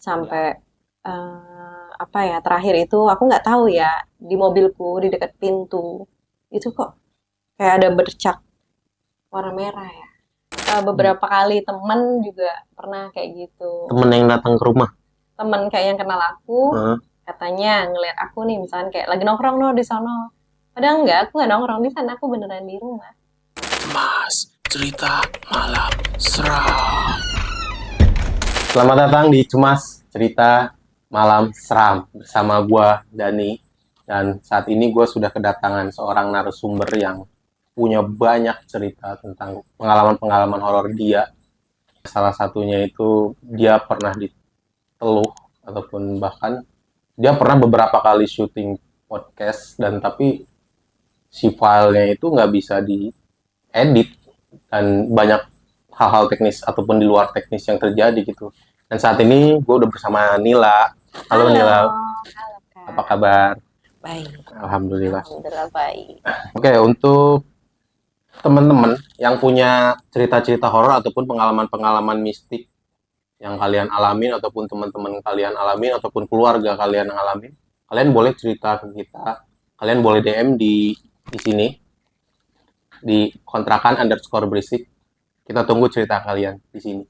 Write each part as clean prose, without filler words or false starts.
sampai apa ya, terakhir itu aku nggak tahu ya, di mobilku di dekat pintu itu kok kayak ada bercak warna merah ya. Beberapa kali temen juga pernah kayak gitu. Temen yang datang ke rumah. Temen kayak yang kenal aku, katanya ngeliat aku nih, misalnya kayak lagi nongkrong no di sono. Padahal enggak, aku nggak nongkrong di sana, aku beneran di rumah. Mas, cerita malam seram. Selamat datang di Cemas Cerita Malam Seram bersama gua Dani. Dan saat ini gua sudah kedatangan seorang narasumber yang punya banyak cerita tentang pengalaman-pengalaman horor dia. Salah satunya itu dia pernah diteluh ataupun bahkan dia pernah beberapa kali syuting podcast dan tapi si filenya itu nggak bisa diedit dan banyak hal-hal teknis ataupun di luar teknis yang terjadi gitu. Dan saat ini gue udah bersama Nila. Halo Nila. Halo Kak. Apa kabar? Baik. Alhamdulillah. Alhamdulillah baik. Oke, untuk teman-teman yang punya cerita-cerita horor ataupun pengalaman-pengalaman mistik yang kalian alamin ataupun teman-teman kalian alamin ataupun keluarga kalian yang alamin, kalian boleh cerita ke kita. Kalian boleh DM di sini di kontrakan_berisik. Kita tunggu cerita kalian di sini.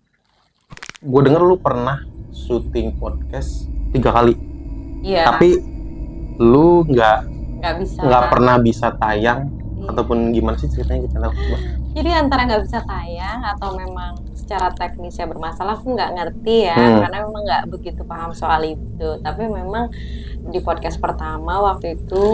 Gue denger lu pernah syuting podcast 3 kali. Iya. Tapi lu nggak pernah bisa tayang. Iya. Ataupun gimana sih ceritanya kita tahu? Jadi antara nggak bisa tayang atau memang secara teknisnya bermasalah, aku nggak ngerti ya, karena memang nggak begitu paham soal itu. Tapi memang di podcast pertama waktu itu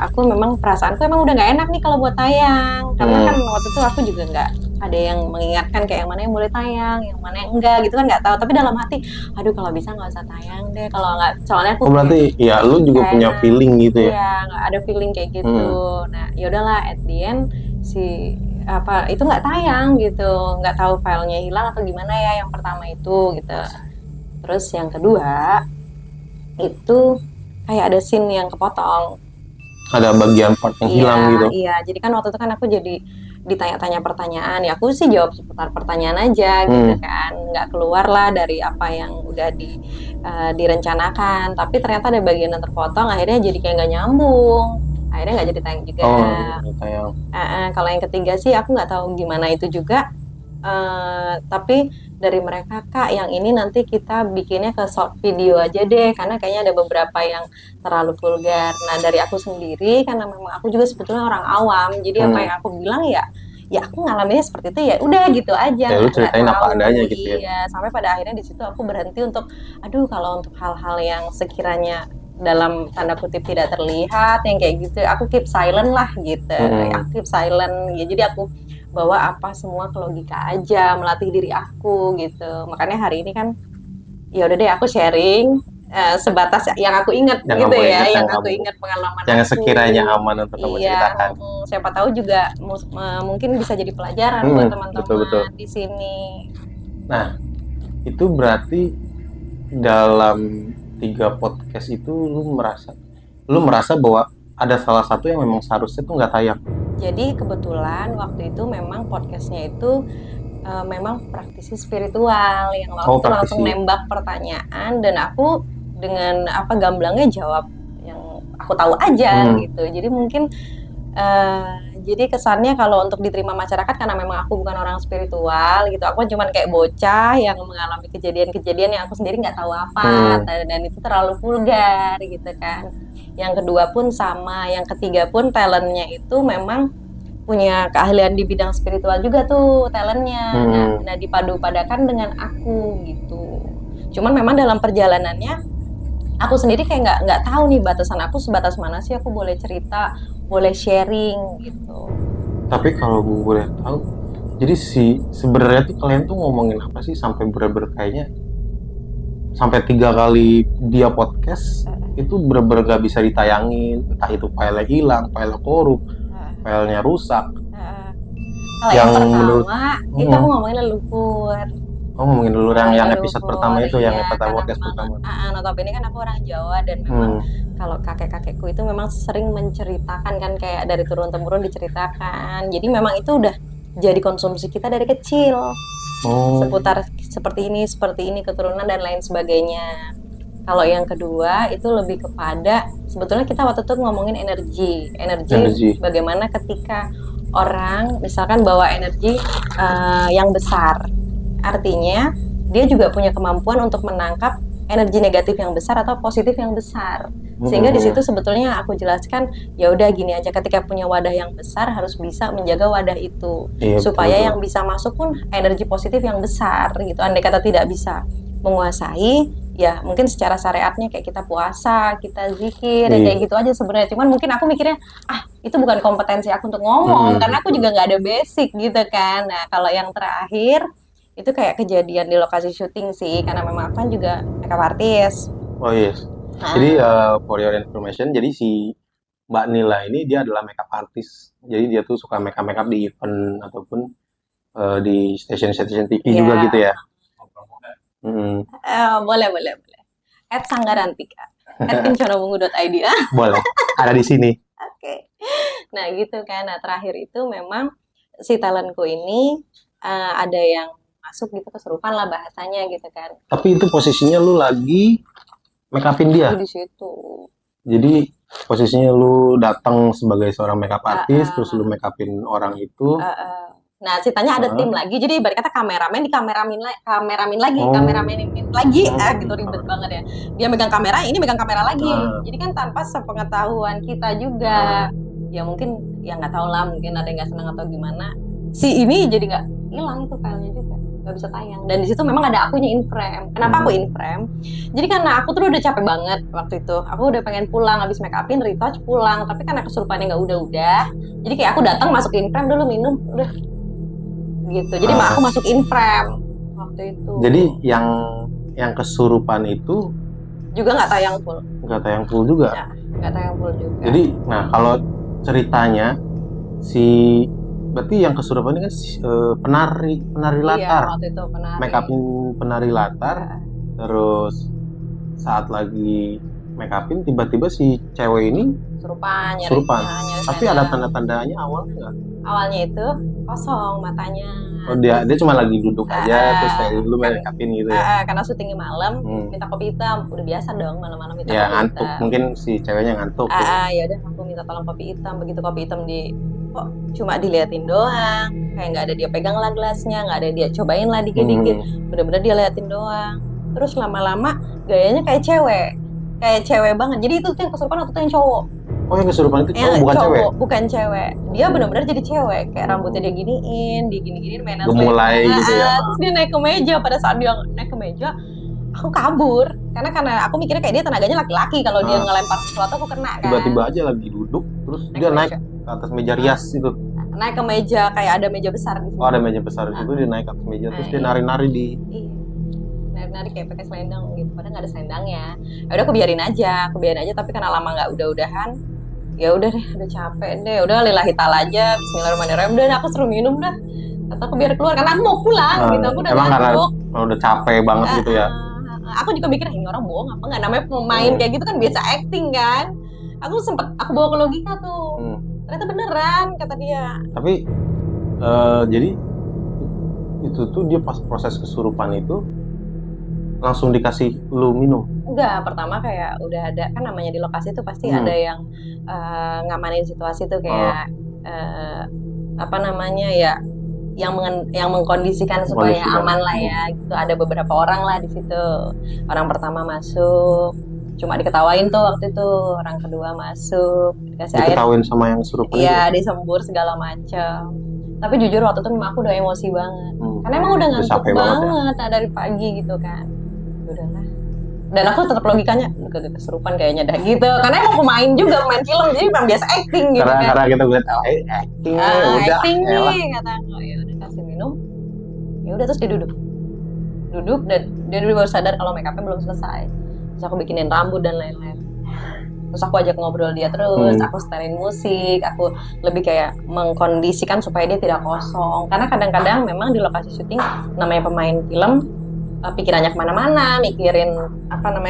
aku memang perasaanku emang udah nggak enak nih kalau buat tayang, karena kan waktu itu aku juga nggak ada yang mengingatkan kayak yang mana yang boleh tayang, yang mana yang enggak gitu kan, nggak tahu. Tapi dalam hati, aduh kalau bisa nggak usah tayang deh, kalau nggak, soalnya aku berarti ya lu juga punya feeling gitu ya? Iya, nggak ada feeling kayak gitu. Nah yaudahlah, at the end itu nggak tayang gitu, nggak tahu filenya hilang atau gimana ya yang pertama itu gitu. Terus yang kedua itu kayak ada scene yang kepotong, ada bagian part yang hilang gitu. Iya, jadi kan waktu itu kan aku jadi ditanya-tanya pertanyaan, ya aku sih jawab seputar pertanyaan aja gitu kan, nggak keluar lah dari apa yang udah direncanakan. Tapi ternyata ada bagian yang terpotong, akhirnya jadi kayak nggak nyambung, akhirnya nggak jadi tayang juga. Kalau yang ketiga sih aku nggak tahu gimana itu juga. Tapi dari mereka, Kak, yang ini nanti kita bikinnya ke short video aja deh, karena kayaknya ada beberapa yang terlalu vulgar. Nah dari aku sendiri, karena memang aku juga sebetulnya orang awam, jadi apa yang aku bilang ya aku ngalaminnya seperti itu, ya udah gitu aja. Ya lu ceritain apa adanya gitu ya. Iya, sampai pada akhirnya di situ aku berhenti untuk, kalau untuk hal-hal yang sekiranya dalam tanda kutip tidak terlihat yang kayak gitu, aku keep silent lah gitu. Aku keep silent ya, jadi aku bawa apa semua ke logika aja, melatih diri aku gitu. Makanya hari ini kan ya udah deh aku sharing sebatas yang aku ingat gitu ya, yang aku ingat pengalaman yang aku. sekiranya aman untuk kamu ceritakan. Siapa tahu juga mungkin bisa jadi pelajaran buat teman-teman di sini. Nah, itu berarti dalam 3 podcast itu lu merasa bahwa ada salah satu yang memang seharusnya tuh nggak tayang. Jadi kebetulan waktu itu memang podcastnya itu memang praktisi spiritual yang waktu itu langsung nembak pertanyaan, dan aku dengan gamblangnya jawab yang aku tahu aja gitu. Jadi mungkin jadi kesannya kalau untuk diterima masyarakat, karena memang aku bukan orang spiritual gitu, aku cuma kayak bocah yang mengalami kejadian-kejadian yang aku sendiri nggak tahu apa, dan itu terlalu vulgar gitu kan. Yang kedua pun sama, yang ketiga pun talentnya itu memang punya keahlian di bidang spiritual juga tuh talentnya. Nah dipadu-padakan dengan aku gitu. Cuman memang dalam perjalanannya aku sendiri kayak nggak tahu nih batasan aku sebatas mana sih aku boleh cerita, boleh sharing gitu. Tapi kalau gue boleh tahu, jadi sebenarnya tuh kalian tuh ngomongin apa sih sampai bener-bener kayaknya sampai 3 kali dia podcast itu bener-bener gak bisa ditayangin, entah itu filenya hilang, filenya korup, filenya rusak. Kalau yang pertama itu aku ngomongin leluhur. Ngomongin dulu yang episode pertama itu, yang episode podcast pertama. Notabene kan aku orang Jawa, dan memang kalau kakek-kakekku itu memang sering menceritakan kan, kayak dari turun-temurun diceritakan. Jadi memang itu udah jadi konsumsi kita dari kecil. seputar seperti ini keturunan dan lain sebagainya. Kalau yang kedua itu lebih kepada sebetulnya kita waktu itu ngomongin energi bagaimana ketika orang misalkan bawa energi yang besar, artinya dia juga punya kemampuan untuk menangkap energi negatif yang besar atau positif yang besar. Sehingga di situ sebetulnya aku jelaskan ya udah gini aja, ketika punya wadah yang besar harus bisa menjaga wadah itu supaya yang bisa masuk pun energi positif yang besar gitu. Andai kata tidak bisa menguasai, ya mungkin secara syariatnya kayak kita puasa, kita zikir, ya kayak gitu aja sebenarnya. Cuman mungkin aku mikirnya itu bukan kompetensi aku untuk ngomong karena aku juga nggak ada basic gitu kan. Nah kalau yang terakhir itu kayak kejadian di lokasi syuting sih, karena memang aku kan juga makeup artist. Oh yes. Jadi for your information, jadi si Mbak Nila ini dia adalah makeup artist. Jadi dia tuh suka makeup di event ataupun di stasiun TV juga gitu ya. Boleh. @sanggarantika @kenconomungu.id Boleh. Ada di sini. Oke. Nah gitu kan. Nah terakhir itu memang si talentku ini ada yang masuk gitu kesurupan lah bahasanya gitu kan. Tapi itu posisinya lu lagi make upin dia. Di situ. Jadi posisinya lu datang sebagai seorang makeup artist, terus lu make upin orang itu. Nah ceritanya ada tim lagi, jadi ibarat kata kameramen kameramen lagi, gitu ribet banget ya. Dia megang kamera, ini megang kamera lagi. Jadi kan tanpa sepengetahuan kita juga. Ya mungkin ya nggak tahu lah, mungkin ada yang nggak senang atau gimana. Si ini jadi nggak hilang itu filenya juga, nggak bisa tayang. Dan di situ memang ada akunya in frame. Kenapa aku in frame? Jadi karena aku tuh udah capek banget waktu itu. Aku udah pengen pulang, habis make upin, retouch pulang. Tapi karena kesurupannya nggak udah. Jadi kayak aku datang masuk in frame dulu, minum, udah gitu. Jadi aku masuk in frame waktu itu. Jadi yang kesurupan itu juga nggak tayang full. Nggak tayang full juga. Ya, nggak tayang full juga. Jadi, nah kalau ceritanya berarti yang kesurupan ini kan penari latar. Iya, waktu itu penari. Make upin penari latar. Terus saat lagi make upin tiba-tiba si cewek ini kesurupan. Tapi ada tanda-tandanya awalnya nggak? Awalnya itu kosong matanya. Oh dia cuma lagi duduk aja terus kayak lu make upin gitu ya. Karena syutingnya malam, minta kopi hitam. Udah biasa dong malam-malam minta kopi ngantuk. hitam. Mungkin si ceweknya ngantuk. Ya udah aku minta tolong kopi hitam. Begitu kopi hitam kok cuma diliatin doang, kayak nggak ada dia pegang lah gelasnya, nggak ada dia cobain lah dikit-dikit, bener-bener dia liatin doang. Terus lama-lama gayanya kayak cewek banget. Jadi itu tuh yang kesurupan atau yang cowok? Oh yang kesurupan itu cowok, bukan cewek? Bukan cewek. Dia benar-benar jadi cewek. Kayak rambutnya dia giniin, mainan gemulai gitu ya. Terus dia naik ke meja. Pada saat dia naik ke meja, aku kabur. Karena aku mikirnya kayak dia tenaganya laki-laki. Kalau dia ngelempar sesuatu aku kena kan. Tiba-tiba aja lagi duduk, terus dia naik ke atas meja rias itu. Naik ke meja, kayak ada meja besar di situ. Oh ada meja besar di situ, dia naik ke atas meja, terus dia nari-nari di... Iya. Nari-nari kayak pakai selendang gitu. Padahal nggak ada selendangnya. Ya udah aku biarin aja. Tapi karena lama nggak udah-udahan, ya udah deh, udah capek deh, udah lillahi ta'ala aja, bismillahirrahmanirrahim, udah aku suruh minum dah, kata aku biar keluar karena aku mau pulang gitu, aku udah ngantuk, udah capek banget gitu ya. Aku juga mikir ini orang bohong apa nggak, namanya pemain kayak gitu kan biasa acting kan. Aku bawa ke logika tuh, ternyata beneran kata dia. Tapi jadi itu tuh dia pas proses kesurupan itu langsung dikasih lu minum? Enggak, pertama kayak udah ada, kan namanya di lokasi itu pasti ada yang ngamanin situasi tuh kayak apa namanya ya, yang mengkondisikan supaya aman lah ya gitu. Ada beberapa orang lah di situ. Orang pertama masuk, cuma diketawain tuh waktu itu. Orang kedua masuk, dikasih air. Diketawain sama yang kesurupan? Iya, disembur segala macam. Tapi jujur waktu itu memang aku udah emosi banget. Karena emang udah ngantuk banget ya? Dari pagi gitu kan. Udahlah. Dan aku tetap logikanya gak kesurupan kayaknya dah gitu. Karena emang pemain juga, pemain film, jadi memang biasa acting gitu kan. Karena kita lihat acting udah. Acting nih kata aku. Ya udah kasih minum. Ya udah terus dia duduk dan dia baru sadar kalau make upnya belum selesai. Terus aku bikinin rambut dan lain-lain. Terus aku ajak ngobrol dia terus, aku setelin musik, aku lebih kayak mengkondisikan supaya dia tidak kosong. Karena kadang-kadang memang di lokasi syuting, namanya pemain film, pikirannya kemana-mana, mikirin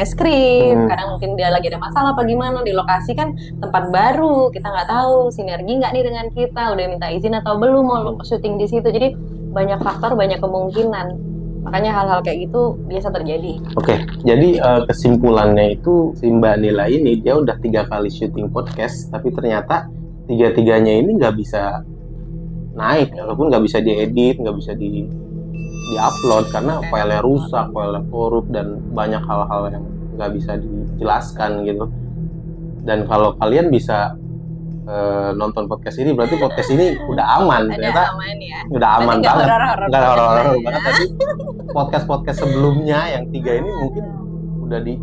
skrip. Kadang mungkin dia lagi ada masalah apa gimana. Di lokasi kan tempat baru, kita nggak tahu sinergi nggak nih dengan kita, udah minta izin atau belum mau syuting di situ. Jadi banyak faktor, banyak kemungkinan. Makanya hal-hal kayak gitu biasa terjadi. Oke, jadi kesimpulannya itu si Mbak Nila ini dia udah 3 kali syuting podcast, tapi ternyata 3-tiganya ini nggak bisa naik, ataupun nggak bisa diedit, nggak bisa di-upload karena filenya rusak, filenya korup, dan banyak hal-hal yang nggak bisa dijelaskan gitu. Dan kalau kalian bisa nonton podcast ini, berarti podcast ini udah aman. Ternyata aman ya. udah aman Berarti banget, nggak horor-horor ya. banget. Tapi podcast sebelumnya yang 3 ini mungkin udah di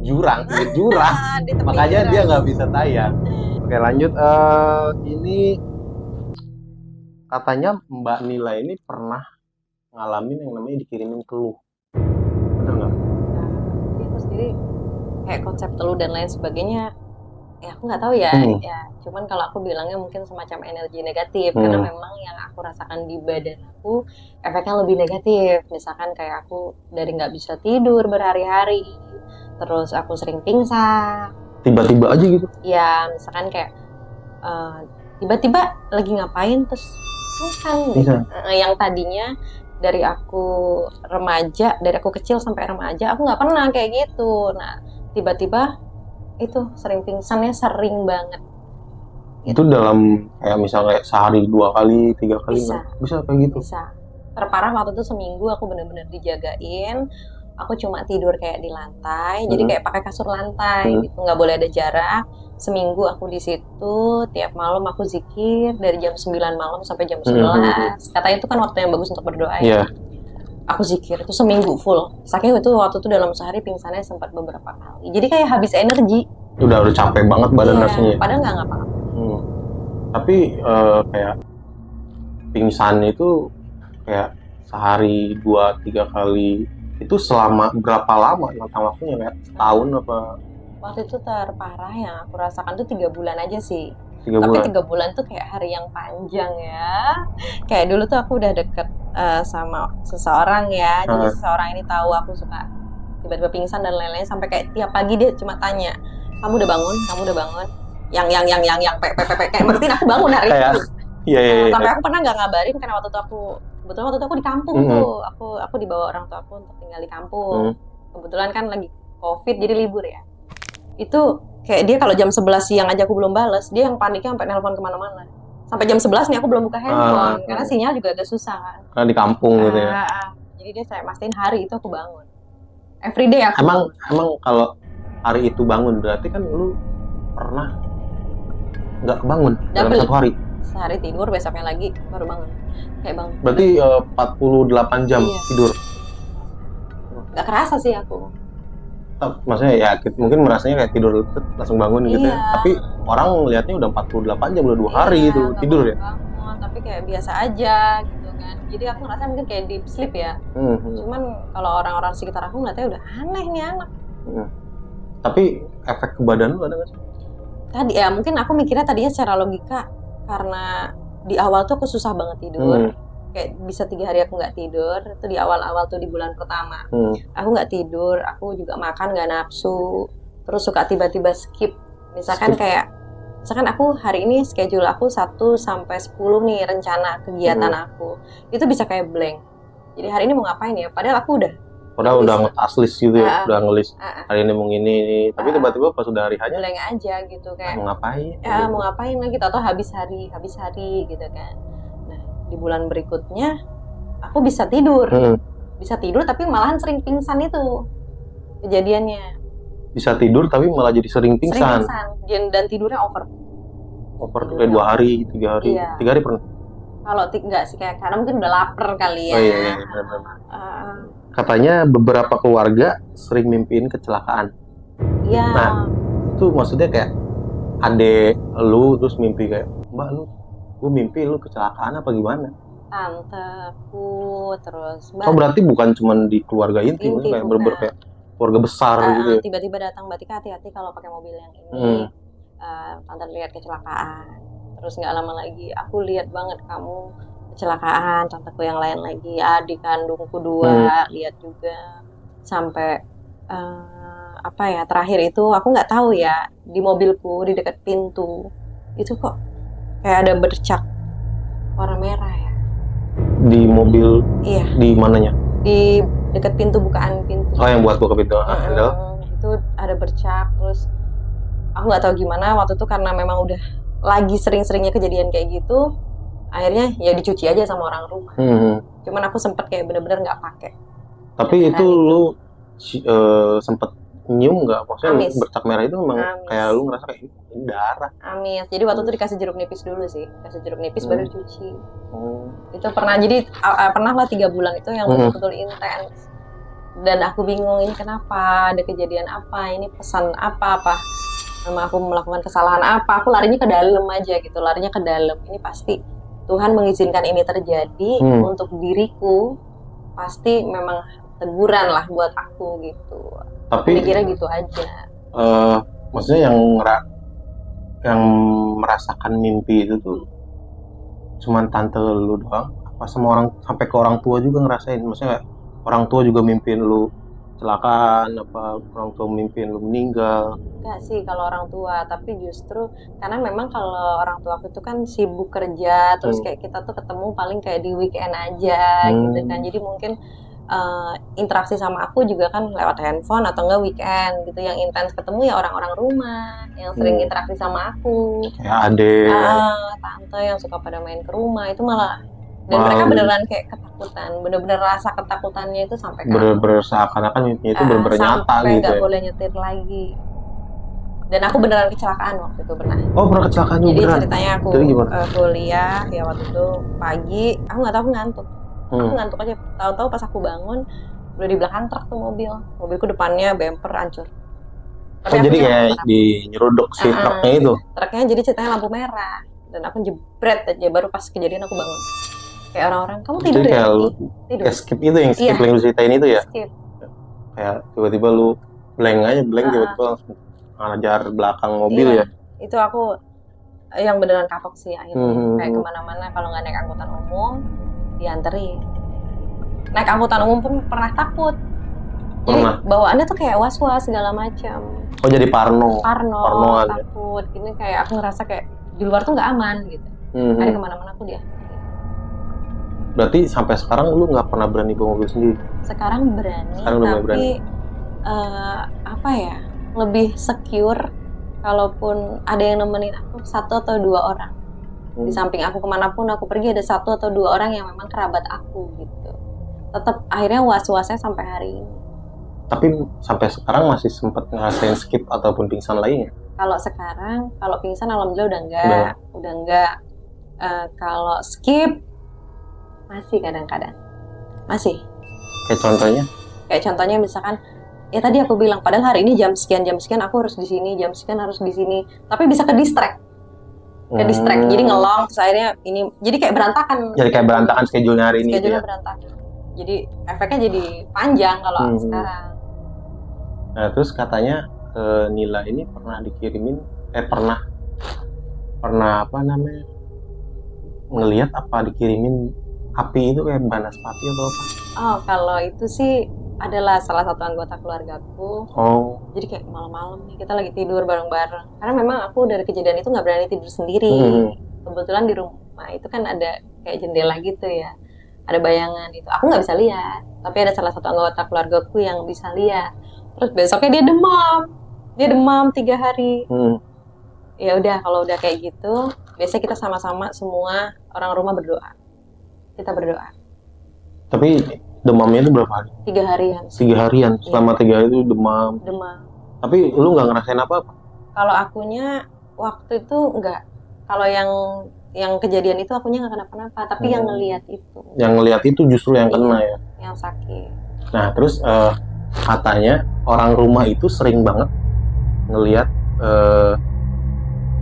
jurang, Di tepi makanya jurang. dia nggak bisa tayang. Oke, lanjut. Ini katanya Mbak Nila ini pernah ngalamin yang namanya dikirimin keluh, bener nggak? Dia aku sendiri kayak konsep teluh dan lain sebagainya, ya aku nggak tahu ya. Ya cuman kalau aku bilangnya mungkin semacam energi negatif, karena memang yang aku rasakan di badan aku efeknya lebih negatif. Misalkan kayak aku dari nggak bisa tidur berhari-hari, terus aku sering pingsan Tiba-tiba aja gitu. ya. Misalkan kayak tiba-tiba lagi ngapain terus pingsan gitu. Yang tadinya dari aku remaja, dari aku kecil sampai remaja aku nggak pernah kayak gitu. Nah tiba-tiba itu sering pingsannya sering banget. Itu dalam kayak misalnya sehari 2 kali 3 kali Bisa. bisa kayak gitu. Bisa. Terparah waktu itu seminggu aku benar-benar dijagain. Aku cuma tidur kayak di lantai, jadi kayak pakai kasur lantai gitu, nggak boleh ada jarak. Seminggu aku di situ, tiap malam aku zikir dari jam 9 malam sampai jam 11. Katanya itu kan waktu yang bagus untuk berdoa ya. Aku zikir itu seminggu full. Saking itu waktu itu dalam sehari pingsannya sempat beberapa kali. Jadi kayak habis energi. Udah capek banget badan rasanya. Padahal nggak ngapa-ngapa. Tapi kayak pingsan itu kayak sehari 2-3 kali itu selama berapa lama rentang waktunya, kayak setahun apa? Waktu itu terparah yang aku rasakan tuh 3 bulan aja sih. 3 Tapi bulan. 3 bulan tuh kayak hari yang panjang ya. Kayak dulu tuh aku udah deket sama seseorang ya. Jadi seseorang ini tahu aku suka tiba-tiba pingsan dan lain-lain, sampai kayak tiap pagi dia cuma tanya, kamu udah bangun? Kamu udah bangun? Yang kayak mastiin aku bangun hari itu. Iya. Sampai aku pernah nggak ngabarin karena waktu itu aku di kampung tuh. Aku dibawa orang tua aku untuk tinggal di kampung. Kebetulan kan lagi COVID jadi libur ya. Itu kayak dia kalau jam 11 siang aja aku belum bales, dia yang paniknya sampai nelpon kemana-mana. Sampai jam 11 nih aku belum buka handphone karena sinyal juga agak susah kan. Karena di kampung gitu ya. Jadi dia saya mastiin hari itu aku bangun. Everyday aku. Emang kalau hari itu bangun berarti kan lu pernah nggak bangun dalam satu hari? Sehari tidur, besoknya lagi baru bangun. Kayak bangun. Berarti 48 jam tidur. Gak kerasa sih aku. Maksudnya ya mungkin merasanya kayak tidur langsung bangun gitu ya. Tapi orang lihatnya udah 48 jam, udah 2 hari itu tidur ya. Bangun, tapi kayak biasa aja gitu kan. Jadi aku ngerasa mungkin kayak deep sleep ya. Cuman kalau orang-orang sekitar aku ngeliatnya udah aneh nih anak. Tapi efek ke badan lu ada nggak sih? Tadi ya mungkin aku mikirnya tadinya secara logika, karena di awal tuh aku susah banget tidur. Kayak bisa 3 hari aku nggak tidur. Itu di awal-awal tuh di bulan pertama. Aku nggak tidur, aku juga makan nggak nafsu. Terus suka tiba-tiba skip. Misalkan aku hari ini schedule aku 1 sampai 10 nih rencana kegiatan aku. Itu bisa kayak blank. Jadi hari ini mau ngapain ya? Padahal aku udah nge-task list gitu ya, udah nge-list hari ini mau gini, tapi tiba-tiba pas udah hari hanya blank aja gitu kayak mau ngapain? Ya mau ngapain lagi, atau habis hari gitu kan. Nah di bulan berikutnya aku bisa tidur, tapi malahan sering pingsan itu kejadiannya. Bisa tidur tapi malah jadi sering pingsan. Dan tidurnya over tuh kayak 2 hari, 3 hari, 3 hari pernah? Kalau enggak sih, kayak karena mungkin udah lapar kali ya. Iya. Katanya beberapa keluarga sering mimpiin kecelakaan. Iya. Nah, itu maksudnya kayak adek lu terus mimpi kayak, Mbak gue mimpi lu kecelakaan apa gimana? Tanteku, terus Mbak. Oh berarti bukan cuma di keluarga inti kayak bener-bener kayak keluarga besar gitu ya? Tiba-tiba datang, Mbak Tika hati-hati kalau pakai mobil yang ini. Tante lihat kecelakaan. Terus nggak lama lagi aku lihat banget kamu kecelakaan, tanteku yang lain lagi, adik kandungku 2 lihat juga. Sampai terakhir itu aku nggak tahu ya, di mobilku di dekat pintu itu kok kayak ada bercak warna merah ya. Di mobil, Iya, di mananya? di dekat pintu, bukaan pintu. Oh, yang buat buka pintu. Itu ada bercak, terus aku nggak tahu gimana waktu itu karena memang udah lagi sering-seringnya kejadian kayak gitu, akhirnya ya dicuci aja sama orang rumah. Cuman aku sempet kayak bener-bener nggak pakai. Tapi itu lu sempet nyium nggak? Maksudnya Amis. bercak merah itu memang Amis. kayak lu ngerasa kayak ini darah. Amis. Jadi waktu itu dikasih jeruk nipis dulu sih, kasih jeruk nipis baru cuci. Oh. Itu pernah, jadi pernah lah 3 bulan itu yang betul-betul intens. Dan aku bingung ini kenapa, ada kejadian apa, ini pesan apa memang aku melakukan kesalahan apa, aku larinya ke dalam aja gitu, larinya ke dalam. Ini pasti Tuhan mengizinkan ini terjadi untuk diriku, pasti memang teguran lah buat aku gitu. Tapi kira-kira gitu aja. Maksudnya yang merasakan mimpi itu tuh cuman tante lu doang? Apa semua orang, sampai ke orang tua juga ngerasain? Maksudnya orang tua juga mimpiin lu kecelakaan, apa orang tua mimpiin lu meninggal? Enggak sih kalau orang tua, tapi justru karena memang kalau orang tua aku itu kan sibuk kerja, terus kayak kita tuh ketemu paling kayak di weekend aja gitu kan. Jadi mungkin interaksi sama aku juga kan lewat handphone atau enggak weekend gitu. Yang intens ketemu ya orang-orang rumah yang sering interaksi sama aku, kayak adek, tante yang suka pada main ke rumah itu malah. Dan mereka beneran kayak ketakutan, bener-bener rasa ketakutannya itu sampai bener-bener seakan-akan mimpinya itu bener-bener nyata sampai gitu nggak ya? boleh nyetir lagi. Dan aku beneran kecelakaan waktu itu, pernah. Oh, pernah kecelakaan juga? Jadi beneran? ceritanya aku kuliah ya waktu itu pagi, aku nggak tahu, aku ngantuk. Aku ngantuk aja, tahu-tahu pas aku bangun udah di belakang truk tuh mobilku depannya bumper hancur. Oh, jadi kayak nyeruduk si truknya itu? Truknya jadi ceritanya lampu merah dan aku jebret aja, baru pas kejadian aku bangun. Kayak orang-orang, kamu tidur jadi ya? Tidur. Skip itu yang skip yang lu ceritain itu ya? Skip. Kayak tiba-tiba lu blank tiba-tiba langsung ngajar belakang mobil ya? Itu aku yang beneran kapok sih akhirnya. Kayak kemana-mana kalau nggak naik angkutan umum dianterin. Naik angkutan umum pun pernah takut. Jadi bawaannya tuh kayak was-was segala macam. Oh, jadi parno takut. Ini kayak aku ngerasa kayak di luar tuh nggak aman gitu. Ada kemana-mana aku dianterin. Berarti sampai sekarang lu nggak pernah berani bawa mobil sendiri? Sekarang berani, tapi apa ya, lebih secure kalaupun ada yang nemenin aku 1 atau 2 orang. Di samping aku kemanapun aku pergi ada 1 atau 2 orang yang memang kerabat aku gitu. Tetap akhirnya was-wasnya sampai hari ini. Tapi sampai sekarang masih sempat ngerasain skip ataupun pingsan lainnya? Kalau sekarang, kalau pingsan alhamdulillah udah enggak. Kalau skip masih kadang-kadang. Masih. Kayak contohnya misalkan ya tadi aku bilang padahal hari ini jam sekian aku harus di sini, jam sekian harus di sini, tapi bisa ke distract. Jadi ngelong, terus akhirnya ini jadi kayak berantakan. Jadi kayak berantakan schedule-nya hari ini. Schedule-nya berantakan. Jadi efeknya jadi panjang kalau sekarang. Nah, terus katanya Nila ini pernah dikirimin pernah apa namanya? Ngelihat apa dikirimin api itu kayak banaspati atau apa? Oh, kalau itu sih adalah salah satu anggota keluargaku. Oh. Jadi kayak malam-malam nih kita lagi tidur bareng-bareng. Karena memang aku dari kejadian itu nggak berani tidur sendiri. Kebetulan di rumah itu kan ada kayak jendela gitu ya. Ada bayangan itu. Aku nggak bisa lihat. Tapi ada salah satu anggota keluargaku yang bisa lihat. Terus besoknya dia demam 3 hari. Ya udah, kalau udah kayak gitu, biasanya kita sama-sama semua orang rumah berdoa. Kita berdoa. Tapi demamnya itu berapa hari? 3 harian. 3 harian? Selama 3 hari itu demam? Demam. Tapi lu nggak ngerasain apa-apa? Kalau akunya waktu itu enggak. Kalau yang kejadian itu akunya nggak kenapa-napa, tapi yang ngelihat itu. Yang ngelihat itu justru yang kena ya? Yang sakit. Nah, terus katanya orang rumah itu sering banget ngelihat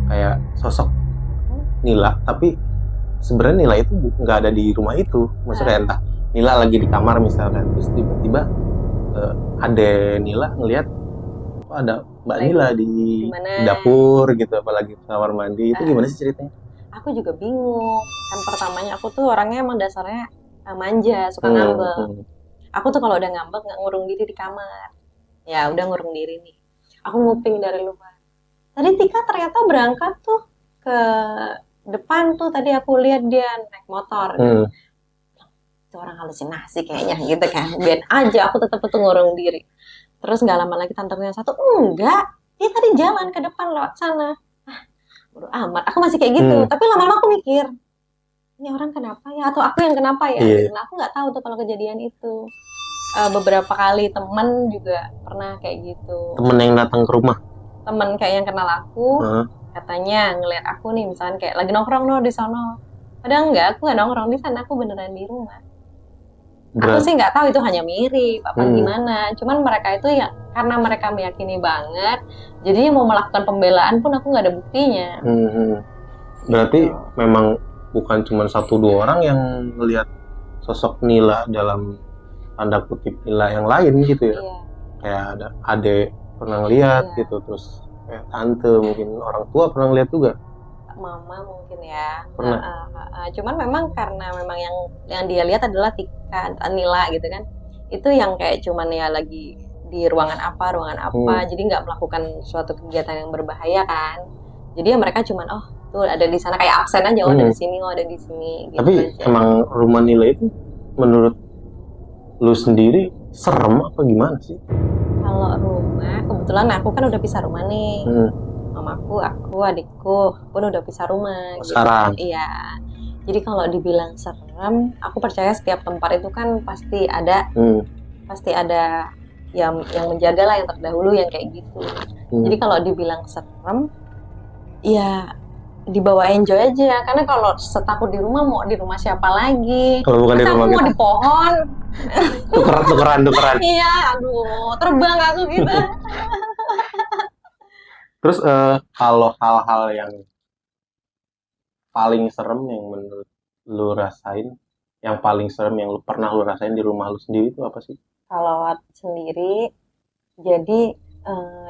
kayak sosok Nila, tapi sebenarnya Nila itu nggak ada di rumah itu. Maksudnya entah Nila lagi di kamar misalkan, terus tiba-tiba ada Nila ngelihat ada Mbak Nila di dapur gitu, apalagi kamar mandi. Itu gimana sih ceritanya? Aku juga bingung. Kan pertamanya aku tuh orangnya emang dasarnya manja, suka ngambek. Aku tuh kalau udah ngambek nggak ngurung diri di kamar. Ya udah ngurung diri nih. Aku nguping dari luar. Tadi Tika ternyata berangkat tuh ke depan tuh, tadi aku lihat dia naik motor. itu orang halusinasi kayaknya gitu kan. Biar aja aku tetap tuh ngurung diri. Terus nggak lama lagi tanteku yang satu, enggak, dia tadi jalan ke depan lewat sana. Bodo amat, aku masih kayak gitu. Tapi lama-lama aku mikir, ini orang kenapa ya? Atau aku yang kenapa ya? Iya. Nah, aku nggak tahu tuh kalau kejadian itu. Beberapa kali temen juga pernah kayak gitu. Temen yang datang ke rumah. Temen kayak yang kenal aku, Heeh. katanya ngeliat aku nih, misalnya kayak lagi nongkrong no di sono. Padahal enggak, aku nggak nongkrong di sana, aku beneran di rumah. Aku sih nggak tahu itu hanya mirip apa gimana. Cuman mereka itu ya karena mereka meyakini banget, jadi mau melakukan pembelaan pun aku nggak ada buktinya. Berarti memang bukan cuma 1-2 orang yang melihat sosok Nila dalam tanda kutip Nila yang lain gitu ya. Iya. Kayak ada adek pernah ngeliat gitu, terus kayak tante mungkin orang tua pernah ngeliat juga. Mama mungkin ya. Pernah. Cuman memang karena memang yang dia lihat adalah Tika, Nila gitu kan. Itu yang kayak cuman ya lagi di ruangan apa, jadi nggak melakukan suatu kegiatan yang berbahaya kan. Jadi ya mereka cuman tuh ada di sana kayak absen aja, ada di sini, ada di sini. Gitu tapi aja. emang rumah Nila itu menurut lu sendiri serem apa gimana sih? Kalau rumah, kebetulan aku kan udah pisah rumah nih. Mamaku, aku, adikku pun udah pisah rumah. Sekarang? Gitu. Iya. Jadi kalau dibilang serem, aku percaya setiap tempat itu kan pasti ada yang menjaga lah, yang terdahulu yang kayak gitu. Jadi kalau dibilang serem, ya dibawa enjoy aja. Karena kalau setakut di rumah, mau di rumah siapa lagi? Kalau bukan di rumah mau di pohon. tukeran. Iya, aduh, terbang aku gitu. Terus kalau hal-hal yang paling serem yang menurut lu rasain, yang paling serem yang pernah lu rasain di rumah lu sendiri itu apa sih? Kalau aku sendiri, jadi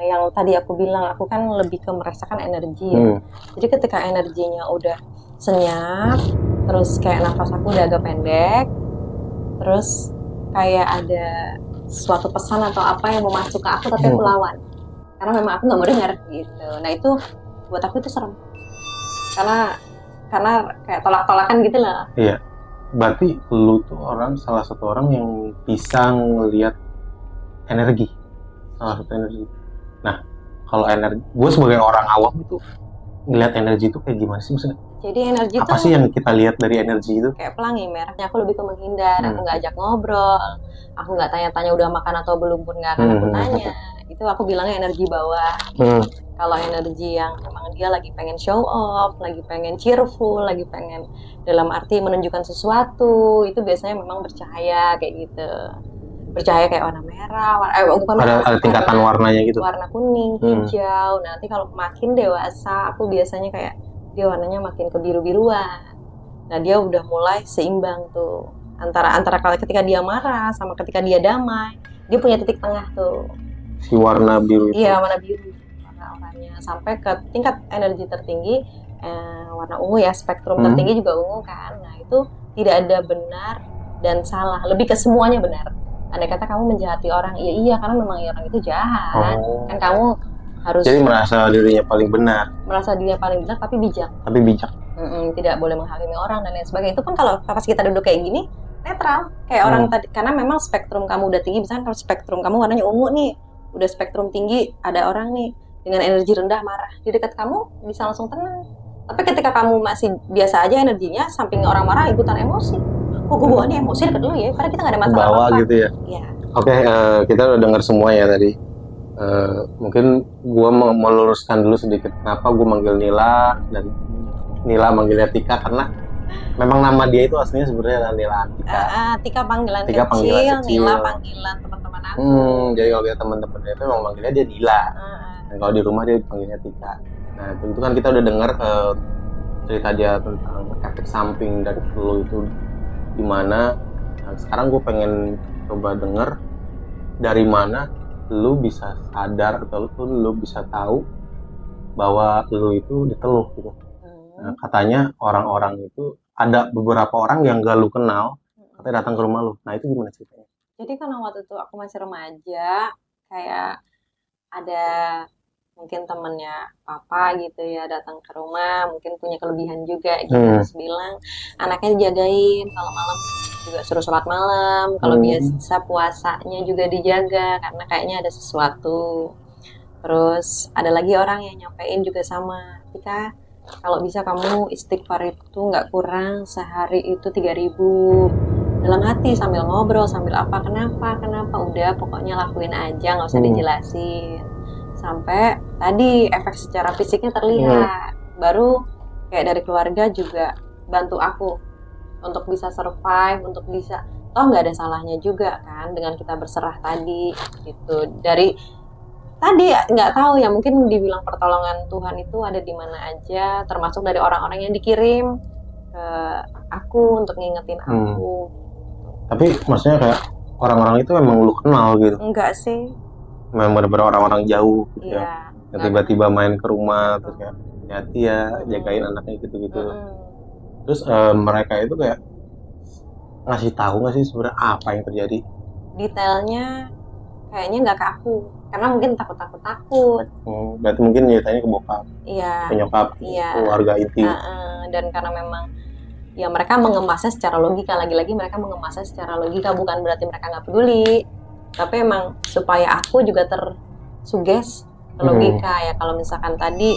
yang tadi aku bilang, aku kan lebih ke merasakan energi ya. Jadi ketika energinya udah senyap, terus kayak nafas aku udah agak pendek, terus kayak ada suatu pesan atau apa yang mau masuk ke aku tapi aku lawan. Karena memang aku nggak mau dengar gitu. Nah itu buat aku itu serem. Karena kayak tolak-tolakan gitu lah. Iya. Berarti lu tuh salah satu orang yang bisa ngelihat energi. Salah satu energi. Nah, kalau energi, gue sebagai orang awam itu ngelihat energi itu kayak gimana sih maksudnya? Jadi energi apa sih yang kita lihat dari energi itu? Kayak pelangi merahnya, aku lebih ke menghindar, aku nggak ajak ngobrol, aku nggak tanya-tanya udah makan atau belum pun nggak akan aku tanya. Itu aku bilangnya energi bawah. Kalau energi yang memang dia lagi pengen show off, lagi pengen cheerful, lagi pengen dalam arti menunjukkan sesuatu, itu biasanya memang bercahaya kayak gitu. Bercahaya kayak warna merah, ada tingkatan warnanya gitu. Warna kuning, hijau. Nanti kalau makin dewasa, aku biasanya kayak dia warnanya makin kebiru-biruan. Nah, dia udah mulai seimbang tuh. Antara kalau ketika dia marah sama ketika dia damai, dia punya titik tengah tuh. Si warna biru itu. Iya, warna biru. Warna oranye sampai ke tingkat energi tertinggi, warna ungu ya, spektrum tertinggi juga ungu kan. Nah, itu tidak ada benar dan salah, lebih ke semuanya benar. Andai kata kamu menjahati orang, iya karena memang orang itu jahat. Kan kamu harus jadi merasa dirinya paling benar. Merasa dirinya paling benar tapi bijak. Tidak boleh menghakimi orang dan lain sebagainya. Itu pun kalau pas kita duduk kayak gini, netral. Kayak orang tadi, karena memang spektrum kamu udah tinggi. Misalnya kalau spektrum kamu warnanya ungu nih, udah spektrum tinggi, ada orang nih dengan energi rendah marah. Di dekat kamu bisa langsung tenang. Tapi ketika kamu masih biasa aja energinya, samping orang marah ikutan emosi. Gue bawaannya emosi deket lu ya, karena kita gak ada masalah bawa apa-apa. Gitu ya. Iya. Oke, kita udah dengar semua ya tadi. Mungkin gue mau meluruskan dulu sedikit kenapa gue manggil Nila dan Nila manggilnya Tika, karena memang nama dia itu aslinya sebenarnya adalah Nila Tika. Tika panggilan Tika kecil, Nila panggilan teman-teman aku. Jadi kalau dia teman-teman dia itu memang manggilnya dia Nila. Dan kalau di rumah dia dipanggilnya Tika. Nah, itu kan kita udah dengar cerita dia tentang efek samping dari flu itu gimana. Nah, sekarang gue pengen coba denger dari mana lu bisa sadar atau lu bisa tahu bahwa lu itu diteluh gitu. Nah, katanya orang-orang itu ada beberapa orang yang gak lu kenal katanya datang ke rumah lu. Nah, itu gimana ceritanya? Jadi karena waktu itu aku masih remaja, kayak ada mungkin temennya papa gitu ya datang ke rumah, mungkin punya kelebihan juga gitu. Terus bilang anaknya dijagain kalau malam juga suruh sholat malam. Kalau biasa puasanya juga dijaga karena kayaknya ada sesuatu. Terus ada lagi orang yang nyampein juga sama Tika, kalau bisa kamu istighfar itu nggak kurang sehari itu 3.000 dalam hati, sambil ngobrol sambil apa, kenapa udah pokoknya lakuin aja, nggak usah dijelasin. Sampai tadi efek secara fisiknya terlihat. Baru kayak dari keluarga juga bantu aku untuk bisa survive, untuk bisa toh nggak ada salahnya juga kan dengan kita berserah tadi gitu. Dari tadi nggak tahu ya, mungkin dibilang pertolongan Tuhan itu ada di mana aja, termasuk dari orang-orang yang dikirim ke aku untuk ngingetin aku. Tapi maksudnya kayak orang-orang itu memang lu kenal gitu? Enggak sih. Memang bener-bener orang-orang jauh gitu Iya, ya. Tiba-tiba main ke rumah terus kayak hati ya, jagain anaknya gitu-gitu. Terus mereka itu kayak ngasih tahu nggak sih sebenarnya apa yang terjadi? Detailnya kayaknya nggak ke aku, karena mungkin takut. Berarti mungkin ceritanya ke bokap, Iya. ke nyokap, keluarga inti. Dan karena memang ya mereka mengemasnya secara logika, lagi-lagi mereka mengemasnya secara logika, bukan berarti mereka nggak peduli, tapi emang supaya aku juga tersuges ke logika ya. Kalau misalkan tadi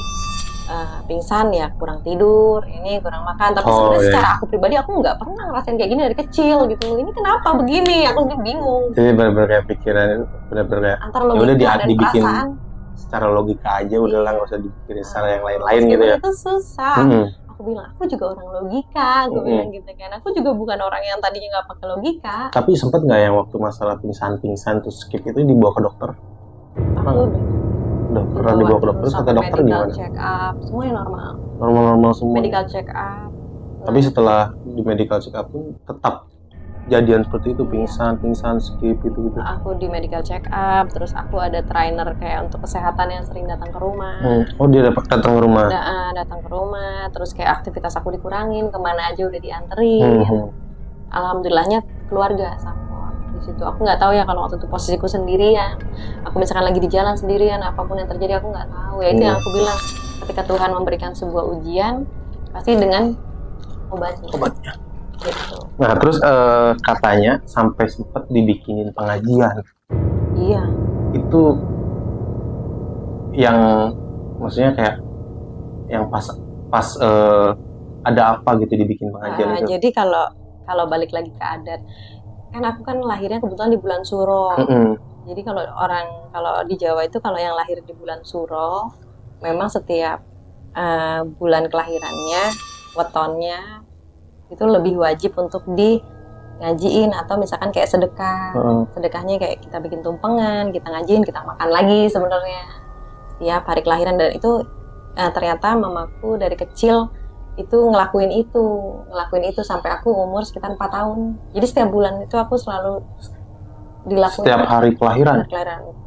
pingsan ya kurang tidur, ini kurang makan, tapi sebenarnya secara aku pribadi aku nggak pernah ngerasain kayak gini dari kecil gitu. Ini kenapa begini? Aku bingung. Jadi benar-benar kayak pikiran itu benar-benar kayak antara logika dan dibikin perasaan. Secara logika aja udahlah, nggak usah dipikirin secara yang lain-lain gitu ya. Itu susah. Aku bilang aku juga orang logika, aku bilang gitu kan. Aku juga bukan orang yang tadinya nggak pakai logika. Tapi sempet nggak yang waktu masalah pingsan terus skip itu dibawa ke dokter? Aku udah pernah dibawa ke dokter, kata dokter gimana? Check up, semuanya normal semua. Medical check up. Tapi setelah di medical check up pun tetap jadian seperti itu, pingsan skip gitu. Aku di medical check up, terus aku ada trainer kayak untuk kesehatan yang sering datang ke rumah. Oh, dia datang ke rumah? Datang ke rumah, terus kayak aktivitas aku dikurangin, kemana aja udah dianterin. Alhamdulillahnya keluarga support di situ. Aku nggak tahu ya kalau waktu itu posisiku sendirian, aku misalkan lagi di jalan sendirian, apapun yang terjadi aku nggak tahu. Ya itu yang aku bilang, ketika Tuhan memberikan sebuah ujian, pasti dengan obatnya. Gitu. Nah terus katanya sampai sempet dibikinin pengajian. Iya. Itu yang maksudnya kayak yang pas ada apa gitu dibikin pengajian itu? Jadi kalau balik lagi ke adat, kan aku kan lahirnya kebetulan di bulan Suro. Jadi kalau di Jawa itu kalau yang lahir di bulan Suro, memang setiap bulan kelahirannya, wetonnya itu lebih wajib untuk di ngajiin, atau misalkan kayak sedekah. Sedekahnya kayak kita bikin tumpengan, kita ngajiin, kita makan lagi sebenarnya setiap hari kelahiran. Dan itu ternyata mamaku dari kecil itu ngelakuin itu sampai aku umur sekitar 4 tahun. Jadi setiap bulan itu aku selalu dilakuin. Setiap hari kelahiran?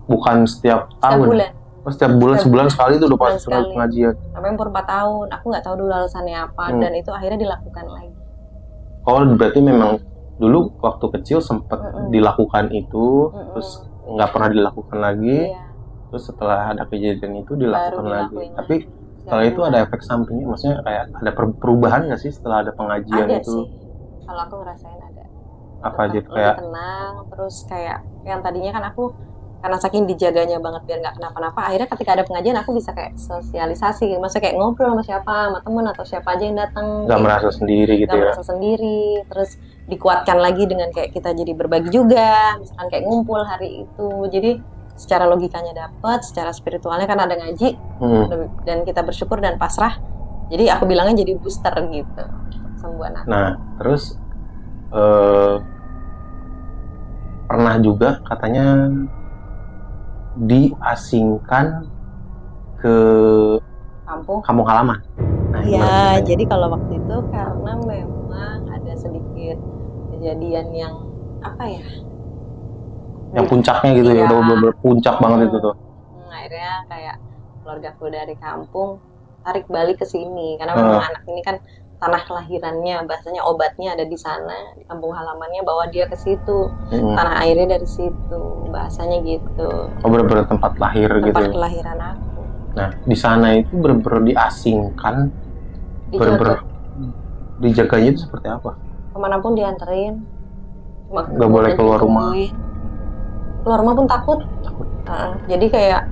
Bukan setiap tahun? Bulan. Setiap bulan, sebulan sekali itu udah pasti surat pengajian. Sampai umur 4 tahun, aku nggak tahu dulu alasannya apa, dan itu akhirnya dilakukan lagi. Oh, berarti memang dulu waktu kecil sempat dilakukan itu, terus nggak pernah dilakukan lagi, terus setelah ada kejadian itu dilakukan lagi. Tapi setelah itu ada efek sampingnya, maksudnya kayak ada perubahan nggak sih setelah ada pengajian ada itu? Sih. Kalau aku ngerasain ada. Apa aja kayak? Tenang, terus kayak yang tadinya kan aku karena saking dijaganya banget biar nggak kenapa-napa, akhirnya ketika ada pengajian aku bisa kayak sosialisasi, maksudnya kayak ngobrol sama siapa, sama temen atau siapa aja yang datang. Nggak merasa sendiri gitu ya? Nggak merasa sendiri, terus dikuatkan lagi dengan kayak kita jadi berbagi juga, misalkan kayak ngumpul hari itu. Jadi secara logikanya dapat, secara spiritualnya kan ada ngaji, dan kita bersyukur dan pasrah. Jadi aku bilangnya jadi booster gitu, kesembuhan aku. Nah, terus pernah juga katanya diasingkan ke kampung halaman. Nah, iya, jadi kalau waktu itu karena memang ada sedikit kejadian yang apa ya? Yang puncaknya gitu ya, udah bener-bener puncak banget itu tuh. Akhirnya kayak keluargaku dari kampung tarik balik ke sini karena memang anak ini kan tanah kelahirannya, bahasanya obatnya ada di sana, di kampung halamannya bawa dia ke situ, tanah airnya dari situ, bahasanya gitu. Oh, bener-bener tempat lahir gitu. Tempat kelahiran aku. Nah, di sana itu bener-bener diasingkan, bener-bener dijaganya itu seperti apa? Kemanapun dianterin. Nggak boleh keluar rumah. Keluar rumah pun takut. Jadi kayak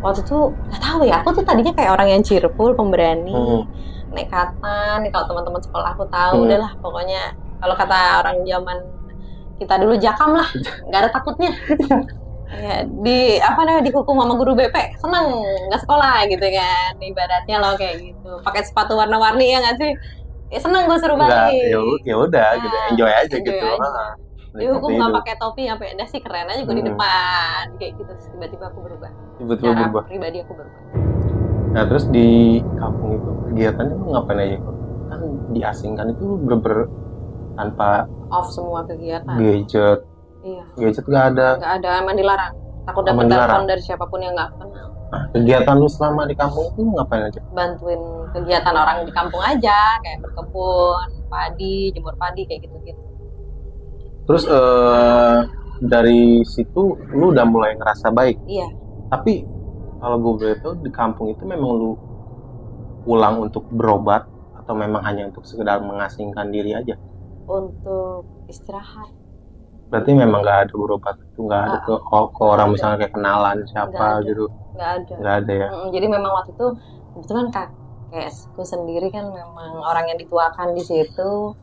waktu itu nggak tahu ya, aku tuh tadinya kayak orang yang cheerful, pemberani, nekatan. Kalau teman-teman sekolah aku tahu, udahlah pokoknya kalau kata orang zaman kita dulu jakam lah, nggak ada takutnya. Ya, dihukum sama guru BP, seneng nggak sekolah gitu kan, ibaratnya loh kayak gitu. Pakai sepatu warna-warni ya nggak sih? Ya seneng gue suruh balik. Ya udah gitu, enjoy aja gitu. Dihukum nggak pakai topi, apa ya sih, keren aja gue di depan kayak gitu. Tiba-tiba aku berubah. Cara pribadi aku berubah. Nah terus di kampung itu kegiatannya lu ngapain aja kok? Kan diasingkan itu bener-bener tanpa off semua kegiatan. Gadget. Iya. Gadget nggak ada. Nggak ada, emang dilarang. Takut dapat telepon dari siapapun yang nggak kenal. Nah, kegiatan lu selama di kampung itu ngapain aja? Bantuin kegiatan orang di kampung aja, kayak berkebun, padi, jemur padi kayak gitu-gitu. Terus dari situ lu udah mulai ngerasa baik. Iya. Tapi kalau gue boleh tahu di kampung itu memang lu pulang untuk berobat atau memang hanya untuk sekedar mengasingkan diri aja? Untuk istirahat. Berarti memang nggak ada berobat itu, nggak ada ke orang misalnya kayak kenalan siapa gitu? Nggak ada ya. Jadi memang waktu itu kebetulan kakekku sendiri kan memang orang yang dituakan di situ.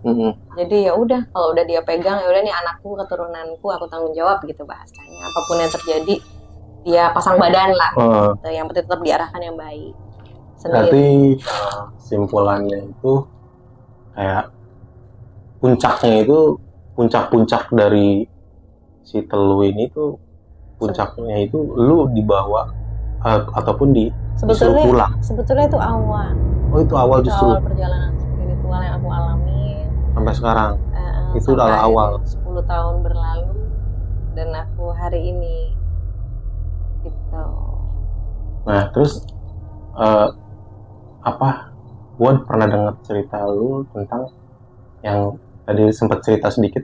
Jadi ya udah, kalau udah dia pegang ya udah nih anakku, keturunanku, aku tanggung jawab gitu bahasanya. Apapun yang terjadi dia pasang badan lah. Yang penting tetap diarahkan yang baik. Sendiri. Berarti simpulannya itu kayak puncaknya itu puncak-puncak dari si Telu ini tuh puncaknya itu lu dibawa ataupun disuruh pulang. Sebetulnya itu awal. Oh itu awal justru. Awal perjalanan spiritual yang aku alami. Sampai sekarang. Itu adalah awal. 10 tahun berlalu dan aku hari ini gitu. Nah terus gue pernah dengar cerita lu tentang yang tadi sempat cerita sedikit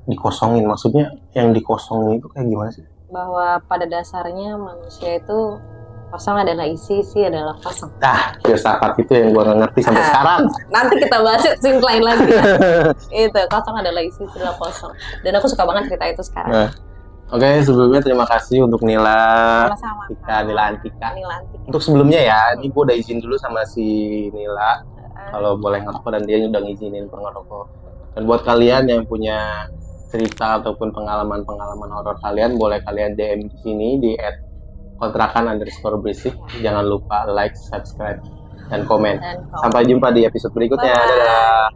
dikosongin. Maksudnya yang dikosongin itu kayak gimana sih? Bahwa pada dasarnya manusia itu kosong adalah isi adalah kosong. Filsafat itu yang gue nggak ngerti sampai sekarang. Nanti kita bahas scene lain lagi. Itu kosong adalah isi adalah kosong. Dan aku suka banget cerita itu sekarang. Oke, sebelumnya terima kasih untuk Nila. Sama-sama. Nila Antika. Untuk sebelumnya ya, ini gue udah izin dulu sama si Nila kalau boleh ngerokok dan dia udah ngizinin ngerokok. Dan buat kalian yang punya cerita ataupun pengalaman horor kalian, boleh kalian DM di sini di @kontrakan_berisik. Jangan lupa like, subscribe, dan komen. Sampai jumpa di episode berikutnya. Dadah.